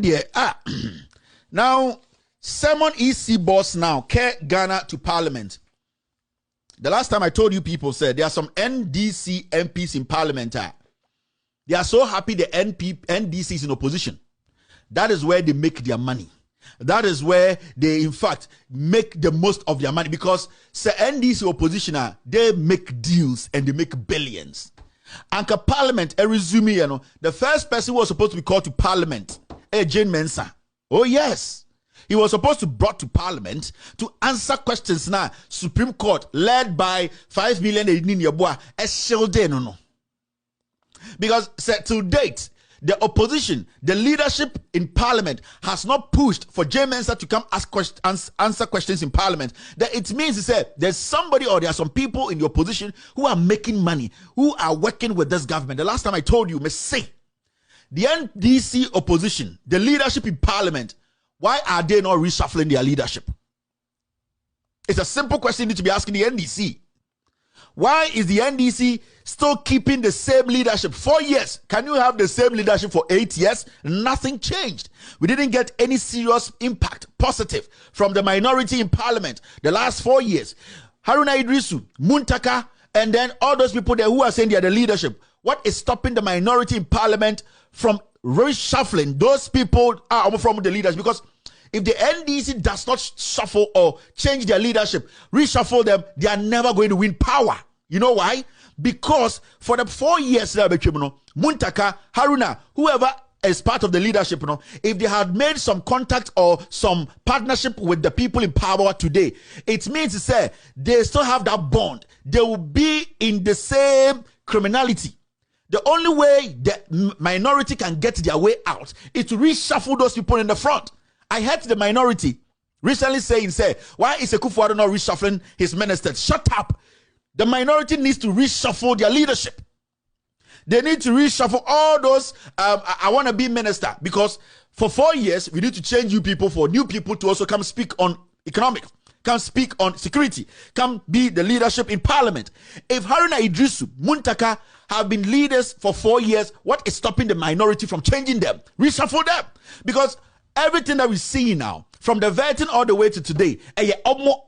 Yeah. Now, Simon EC boss now care Ghana to Parliament. The last time I told you, people said there are some NDC MPs in Parliament. They are so happy the NDC is in opposition. That is where they make their money. That is where they, in fact, make the most of their money, because the NDC opposition, they make deals and they make billions. Anka Parliament, a resume, you know, the first person who was supposed to be called to Parliament, Jane Mensah. Oh yes, he was supposed to be brought to Parliament to answer questions now. Supreme Court led by 5 million in your boy, no. Because to date, the opposition, the leadership in Parliament has not pushed for Jane Mensah to come answer questions in Parliament. That it means there's somebody or there are some people in the opposition who are making money, who are working with this government. The last time I told you, say, the NDC opposition, the leadership in Parliament, why are they not reshuffling their leadership? It's a simple question you need to be asking the NDC. Why is the NDC still keeping the same leadership? 4 years. Can you have the same leadership for 8 years? Nothing changed. We didn't get any serious impact, positive, from the minority in Parliament the last 4 years. Haruna Idrisu, Muntaka, and then all those people there who are saying they are the leadership. What is stopping the minority in Parliament from reshuffling those people from the leaders? Because if the NDC does not shuffle or change their leadership, reshuffle them, they are never going to win power. You know why? Because for the 4 years, Muntaka, Haruna, whoever is part of the leadership, if they had made some contact or some partnership with the people in power today, it means to say they still have that bond. They will be in the same criminality. The only way the minority can get their way out is to reshuffle those people in the front. I heard the minority recently saying, why is Akufo-Addo not reshuffling his ministers? Shut up. The minority needs to reshuffle their leadership. They need to reshuffle all those, I want to be minister, because for 4 years, we need to change you people for new people to also come speak on economics, come speak on security, come be the leadership in Parliament. If Haruna Idrisu, Muntaka have been leaders for 4 years, what is stopping the minority from changing them? Reshuffle them. Because everything that we see now, from the vetting all the way to today,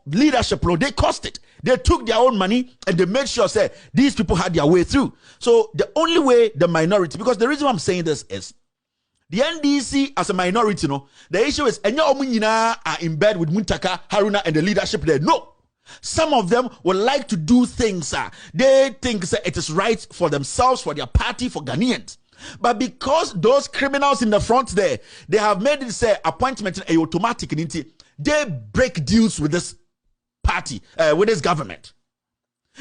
leadership, they cost it. They took their own money and they made sure these people had their way through. So the only way the minority, because the reason why I'm saying this is, the NDC as a minority, the issue is, are in bed with Muntaka, Haruna, and the leadership there. No. Some of them would like to do things. They think it is right for themselves, for their party, for Ghanaians. But because those criminals in the front there, they have made it appointment automatic, they break deals with this party, with this government.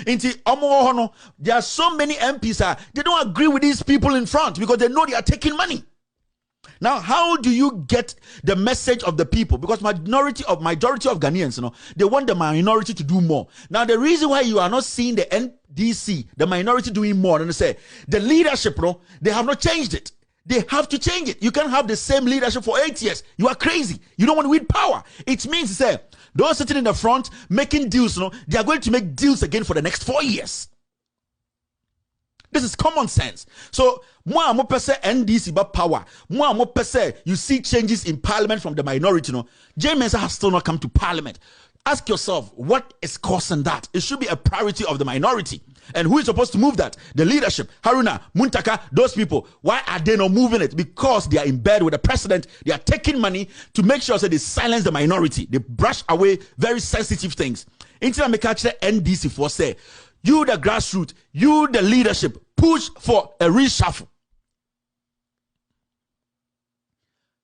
There are so many MPs, they don't agree with these people in front because they know they are taking money. Now, how do you get the message of the people? Because majority of Ghanaians, they want the minority to do more. Now, the reason why you are not seeing the NDC, the minority doing more, and they say the leadership, they have not changed it. They have to change it. You can't have the same leadership for 8 years. You are crazy. You don't want to win power. It means those sitting in the front making deals, they are going to make deals again for the next 4 years. This is common sense. So, moi mo pese NDC ba power. Moi mo pese you see changes in Parliament from the minority. Jane Mensah has still not come to Parliament. Ask yourself, what is causing that? It should be a priority of the minority. And who is supposed to move that? The leadership. Haruna, Muntaka, those people. Why are they not moving it? Because they are in bed with the president. They are taking money to make sure that they silence the minority. They brush away very sensitive things. Until I make NDC for say, you the grassroots, you the leadership, push for a reshuffle.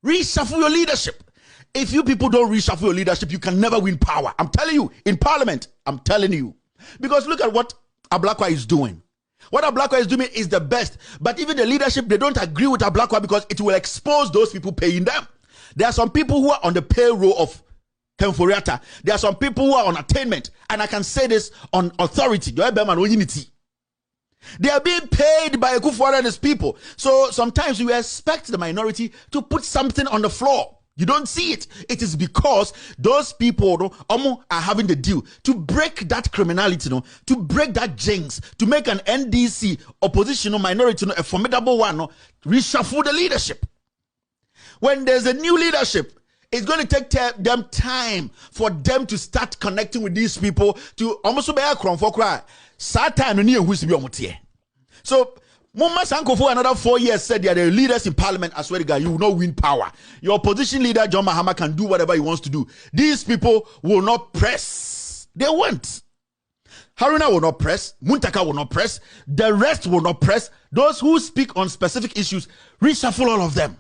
Reshuffle your leadership. If you people don't reshuffle your leadership, you can never win power. I'm telling you, in Parliament, I'm telling you. Because look at what Ablakwa is doing. What Ablakwa is doing is the best. But even the leadership, they don't agree with Ablakwa because it will expose those people paying them. There are some people who are on the payroll of Kemforiata. There are some people who are on attainment. And I can say this on authority. They are being paid by Akufo-Addo and his people. So sometimes you expect the minority to put something on the floor. You don't see it. It is because those people are having the deal to break that criminality, to break that jinx, to make an NDC opposition minority a formidable one, reshuffle the leadership. When there's a new leadership, it's going to take them time for them to start connecting with these people to almost be a crown for cry. Satan and who's be on. So Mumma Sanko for another 4 years said they are the leaders in parliament. I swear to God, you will not win power. Your opposition leader, John Mahama, can do whatever he wants to do. These people will not press. They won't. Haruna will not press. Muntaka will not press. The rest will not press. Those who speak on specific issues, reshuffle all of them.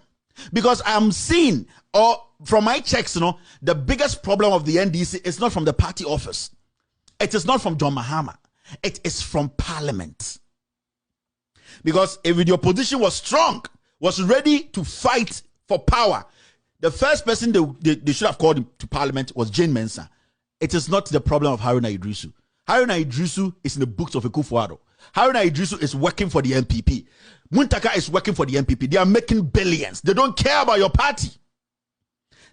Because I'm seeing, or from my checks, the biggest problem of the NDC is not from the party office. It is not from John Mahama. It is from parliament. Because if the opposition was strong, was ready to fight for power, the first person they should have called him to parliament was Jane Mensah. It is not the problem of Haruna Idrisu. Haruna Idrisu is in the books of Akufo-Addo. Haruna Idrisu is working for the NPP. Muntaka is working for the NPP. They are making billions. They don't care about your party.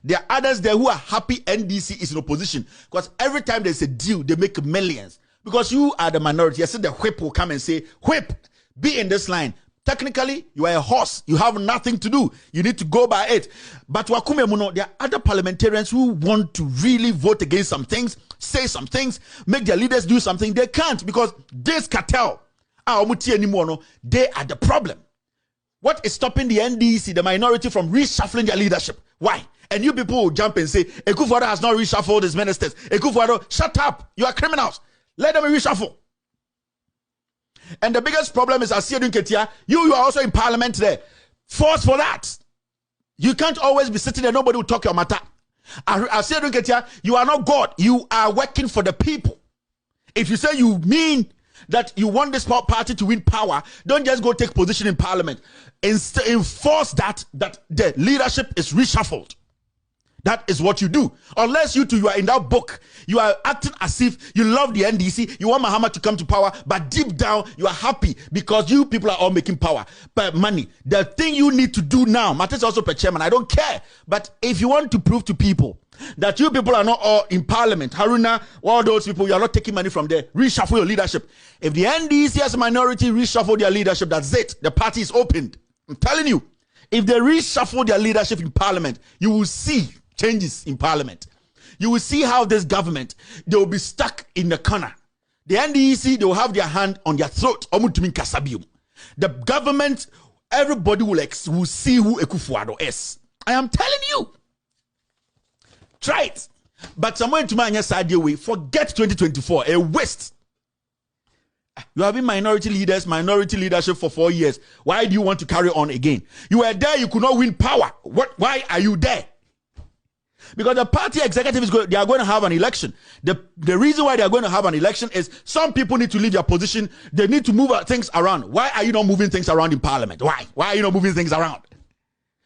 There are others there who are happy NDC is in opposition because every time there's a deal, they make millions. Because you are the minority. I said the whip will come and say, whip, be in this line. Technically, you are a horse. You have nothing to do. You need to go by it. But Wakume Muno, there are other parliamentarians who want to really vote against some things, say some things, make their leaders do something. They can't because this cartel, they are the problem. What is stopping the NDC, the minority, from reshuffling their leadership? Why? And you people will jump and say, Akufo-Addo has not reshuffled his ministers. Akufo-Addo, shut up. You are criminals. Let them reshuffle. And the biggest problem is Asiedun Ketia, you are also in parliament there. Force for that. You can't always be sitting there, nobody will talk your matter. Asiedun Ketia, you are not God. You are working for the people. If you say you mean that you want this party to win power, don't just go take position in parliament. Enforce that the leadership is reshuffled. That is what you do. Unless you are in that book, you are acting as if you love the NDC, you want Mahama to come to power, but deep down, you are happy because you people are all making power. But money, the thing you need to do now, Matters also per chairman, I don't care. But if you want to prove to people that you people are not all in parliament, Haruna, all those people, you are not taking money from there, reshuffle your leadership. If the NDC as a minority reshuffle their leadership, that's it. The party is opened. I'm telling you, if they reshuffle their leadership in parliament, you will see changes in parliament. You will see how this government, they will be stuck in the corner. The NDC, they will have their hand on their throat. The government, everybody will see who Akufo-Addo is. I am telling you. Try it. But someone to my side way, forget 2024, a waste. You have been minority leadership for 4 years. Why do you want to carry on again? You were there, you could not win power. Why are you there? Because the party executive they are going to have an election. The reason why they are going to have an election is some people need to leave their position. They need to move things around. Why are you not moving things around in parliament? Why? Why are you not moving things around?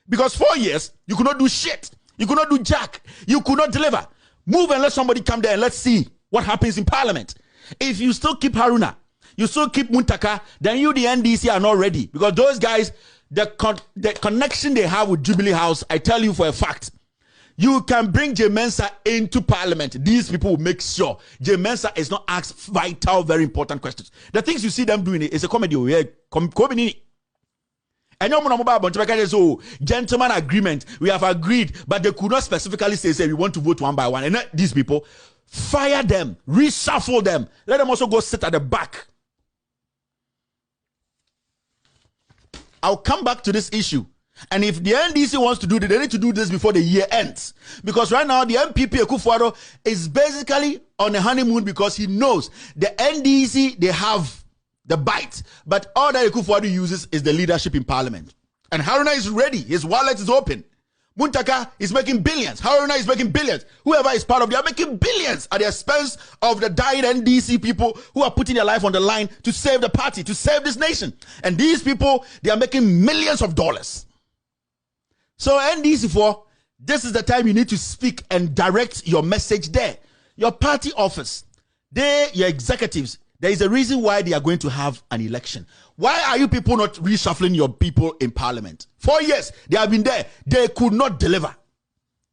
Because 4 years, you could not do shit. You could not do jack. You could not deliver. Move and let somebody come there and let's see what happens in parliament. If you still keep Haruna, you still keep Muntaka, then you, the NDC, are not ready. Because those guys, the connection they have with Jubilee House, I tell you for a fact, you can bring Jane Mensah into parliament. These people will make sure Jane Mensah is not asked vital, very important questions. The things you see them doing is a comedy. And so, gentleman agreement, we have agreed, but they could not specifically say we want to vote one by one. And these people, fire them, reshuffle them, let them also go sit at the back. I'll come back to this issue. And if the NDC wants to do this, they need to do this before the year ends. Because right now, the MPP Akufo-Addo is basically on a honeymoon because he knows the NDC, they have the bite. But all that Akufo-Addo uses is the leadership in parliament. And Haruna is ready. His wallet is open. Muntaka is making billions. Haruna is making billions. Whoever is part of, they are making billions at the expense of the dying NDC people who are putting their life on the line to save the party, to save this nation. And these people, they are making millions of dollars. So NDC4, this is the time you need to speak and direct your message there. Your party office, your executives, there is a reason why they are going to have an election. Why are you people not reshuffling your people in parliament? 4 years, they have been there. They could not deliver.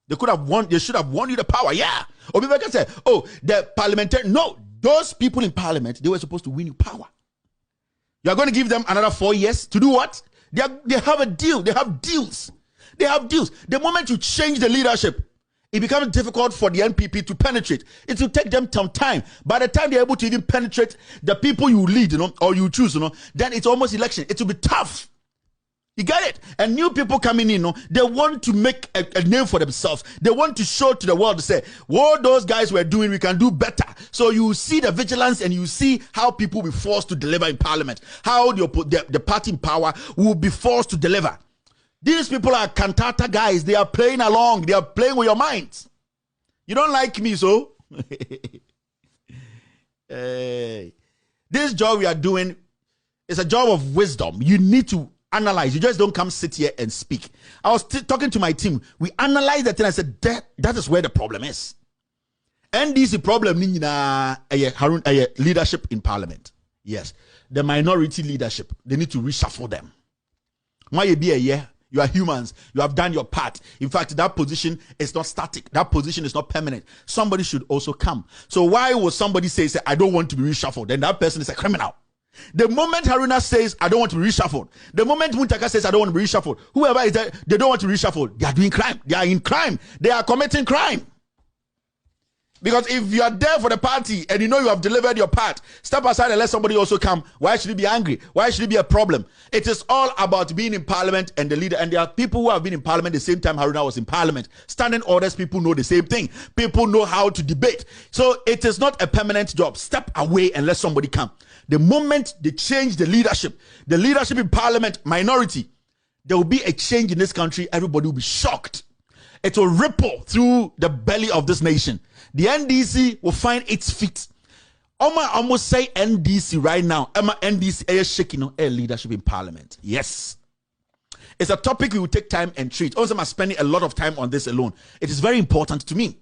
They should have won you the power. Yeah. Or people can say, oh, the parliamentarian. No, those people in parliament, they were supposed to win you power. You are going to give them another 4 years to do what? They have a deal. They have deals. They have deals. The moment you change the leadership, it becomes difficult for the NPP to penetrate. It will take them some time. By the time they're able to even penetrate the people you lead, or you choose, then it's almost election. It will be tough. You get it? And new people coming in, they want to make a name for themselves. They want to show to the world to say, what those guys were doing, we can do better. So you see the vigilance and you see how people will be forced to deliver in parliament. How the party in power will be forced to deliver. These people are cantata guys. They are playing along. They are playing with your minds. You don't like me, so? Hey. This job we are doing is a job of wisdom. You need to analyze. You just don't come sit here and speak. I was talking to my team. We analyzed that and I said, that is where the problem is. NDC problem leadership in parliament. Yes. The minority leadership. They need to reshuffle them. Why you be a year? You are humans. You have done your part. In fact, that position is not static. That position is not permanent. Somebody should also come. So why would somebody say, I don't want to be reshuffled? Then that person is a criminal. The moment Haruna says, I don't want to be reshuffled. The moment Muntaka says, I don't want to be reshuffled. Whoever is there, they don't want to be reshuffled. They are doing crime. They are in crime. They are committing crime. Because if you are there for the party and you know you have delivered your part, step aside and let somebody also come. Why should it be angry? Why should it be a problem? It is all about being in parliament and the leader. And there are people who have been in parliament the same time Haruna was in parliament. Standing orders, people know the same thing. People know how to debate. So it is not a permanent job. Step away and let somebody come. The moment they change the leadership in parliament, minority, there will be a change in this country. Everybody will be shocked. It will ripple through the belly of this nation. The NDC will find its feet. Oma almost say NDC right now. Emma NDC is shaking leadership in parliament. Yes. It's a topic we will take time and treat. Also, I'm spending a lot of time on this alone. It is very important to me.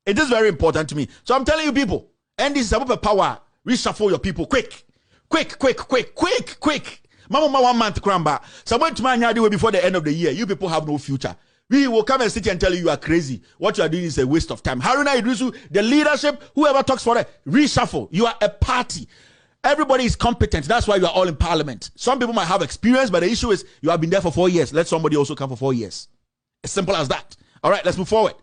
It is very important to me. So I'm telling you people, NDC is about power. Reshuffle your people quick. Mama 1 month cramba. Someone to my way before the end of the year. You people have no future. We will come and sit here and tell you are crazy. What you are doing is a waste of time. Haruna Idrisu, the leadership, whoever talks for it, reshuffle. You are a party. Everybody is competent. That's why you are all in parliament. Some people might have experience, but the issue is you have been there for 4 years. Let somebody also come for 4 years. As simple as that. All right, let's move forward.